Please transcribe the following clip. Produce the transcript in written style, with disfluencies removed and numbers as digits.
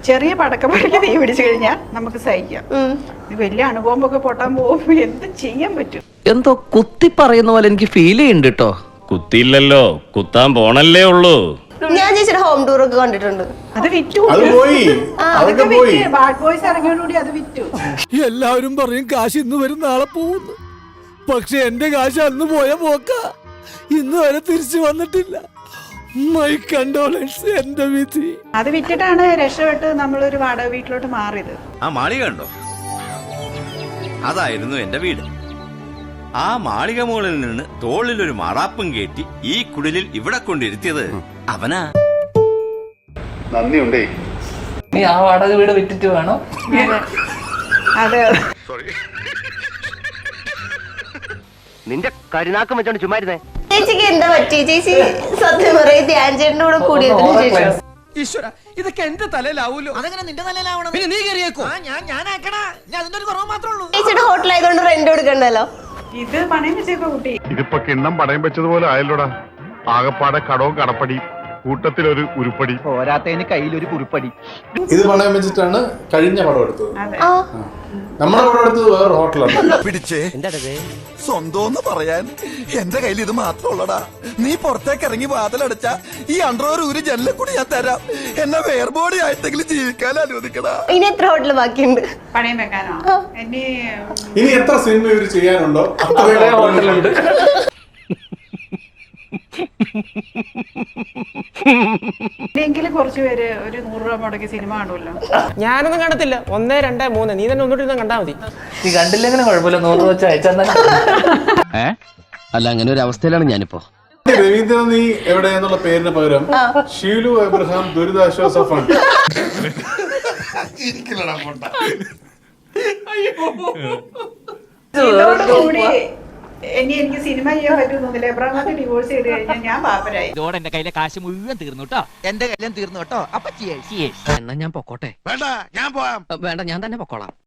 ചെറിയ പടക്കപ്പടിക്ക് തീ പിടിച്ചു കഴിഞ്ഞാൽ നമുക്ക് സഹിക്കാം. വലിയ അനുഭവമൊക്കെ പൊട്ടാൻ പോകുമ്പോ എന്ത് ചെയ്യാൻ പറ്റും? എന്തോ കുത്തി പറയുന്ന പോലെ എനിക്ക് ഫീൽ ചെയ്യുന്നുണ്ട് കേട്ടോ. കുത്തിയില്ലല്ലോ, കുത്താൻ പോണല്ലേ ഉള്ളൂ. ഞാൻ ചേച്ചിയുടെ ഹോം ടൂർ ഒക്കെ കണ്ടിട്ടുണ്ട്. അത് വിറ്റു. ബാഡ് ബോയ്സ് ഇറങ്ങിയോടുകൂടി അത് വിറ്റു. എല്ലാവരും പറയും കാശ് ഇന്ന് വരും നാളെ പോകുന്നു. പക്ഷെ എന്റെ കാശ് അന്ന് പോയ പോക്ക ഇന്ന് വരെ തിരിച്ചു വന്നിട്ടില്ല. My condolence. എന്റെ വിധി. അത് വിറ്റിട്ടാണ് രക്ഷപ്പെട്ട് നമ്മളൊരു വാടക വീട്ടിലോട്ട് മാറിയത്. ആ മാളിക കണ്ടോ? അതായിരുന്നു എന്റെ വീട്. ആ മാളിക മുകളിൽ നിന്ന് തോളിലൊരു മാറാപ്പും കയറ്റി ഈ കുടിലിൽ ഇവിടെ കൊണ്ടിരുത്തിയത് അവനാ. നന്ദിയുണ്ടേ. നീ ആ വാടക വീട് വിറ്റിട്ട് വേണം. അതെ. നിന്റെ കരുനാക്കം വെച്ചോണ്ട് ചുമ്മാരുന്നേ. ചേച്ചിക്ക് എന്താ പറ്റി? ചേച്ചി സത്യം പറയും ധ്യാൻ ചേട്ടൻ്റെ കൂടെ കൂടിയതിനു ശേഷം ഈശ്വര, ഇതൊക്കെ എന്റെ തലയിലാവൂലോ? അതെങ്ങനെ നിന്റെ തലയിലാവണം? പിന്നെ നീ കയറിയേക്കോ? ഞാനാക്കണ. ഞാൻ അതിന്റെ ഒരു കുറവ് മാത്രമേ ഉള്ളൂ. ചേച്ചിയുടെ ഹോട്ടലായതുകൊണ്ട് റെന്റ് കൊടുക്കണ്ടല്ലോ. ഇത് പണയം വെച്ചേക്കോ കുട്ടി. ഇതിപ്പോ കിണ്ണം പടയം വെച്ചതുപോലെ ആയല്ലോടാ. ആകപ്പാടെ കടവും കടപ്പടി, കൂട്ടത്തിലൊരു ഉരുപ്പടി, പോരാത്തതിന് കയ്യിലൊരു കുറിപ്പടി. ഇത് പണയം വെച്ചിട്ടാണ് കഴിഞ്ഞ പടം എടുത്തത്. അതെ. നമ്മുടെ പടം എടുത്തത് വേറെ ഹോട്ടലാണ്. പിടിച്ചേ സ്വന്തം പറയാൻ എന്റെ കയ്യിൽ ഇത് മാത്രമുള്ളടാ. നീ പുറത്തേക്ക് ഇറങ്ങി വാതിലടച്ച ഈ അണ്ടർ ഒരു ജനലെ കൂടി ഞാൻ തരാം. എന്നെ വേർബോഡി ആയിട്ടെങ്കിലും ജീവിക്കാൻ അനുവദിക്കടാ. ഇനി എത്ര ഹോട്ടൽ ബാക്കിയുണ്ട് പണയം വെക്കാനോ? ഇനി എത്ര സിനിമ ഇവര് ചെയ്യാനുണ്ടോ അത്രയും ഹോട്ടലുണ്ട്. ഇല്ലെങ്കിൽ കുറച്ച് പേര് ഒരു 100 രൂപ മുടക്കി സിനിമ കാണുമല്ലോ. ഞാനൊന്നും കണ്ടത്തില്ല. 1, 2, 3 നീ തന്നെ ഒന്നുകൂടി കണ്ടാ മതി. നീ കണ്ടില്ലെങ്കിലും കുഴപ്പമില്ല. 100 വെച്ച് അയച്ചാൽ അല്ല, അങ്ങനെ ഒരു അവസ്ഥയിലാണ് ഞാനിപ്പോ. രവീന്ദ്രൻ നീ എവിടെയെന്നുള്ള പേരിന് പകരം ഷീലു എബ്രഹാം ദുരിതാശ്വാസ ഫണ്ട്. ഇതോടുകൂടി എനിക്ക് സിനിമ ചെയ്യാൻ പറ്റുന്നില്ല. എബ്രഹാമൊക്കെ ഡിവോഴ്സ് ചെയ്ത് കഴിഞ്ഞാൽ ഞാൻ പാപ്പരായി. ഇതോടെ എന്റെ കയ്യിലെ കാശ് മുഴുവൻ തീർന്നു കേട്ടോ. എന്റെ കയ്യിലും തീർന്നു കേട്ടോ. അപ്പൊ എന്നാ ഞാൻ പൊക്കോട്ടെ. വേണ്ട, ഞാൻ പോവാം. വേണ്ട, ഞാൻ തന്നെ പൊക്കോളാം.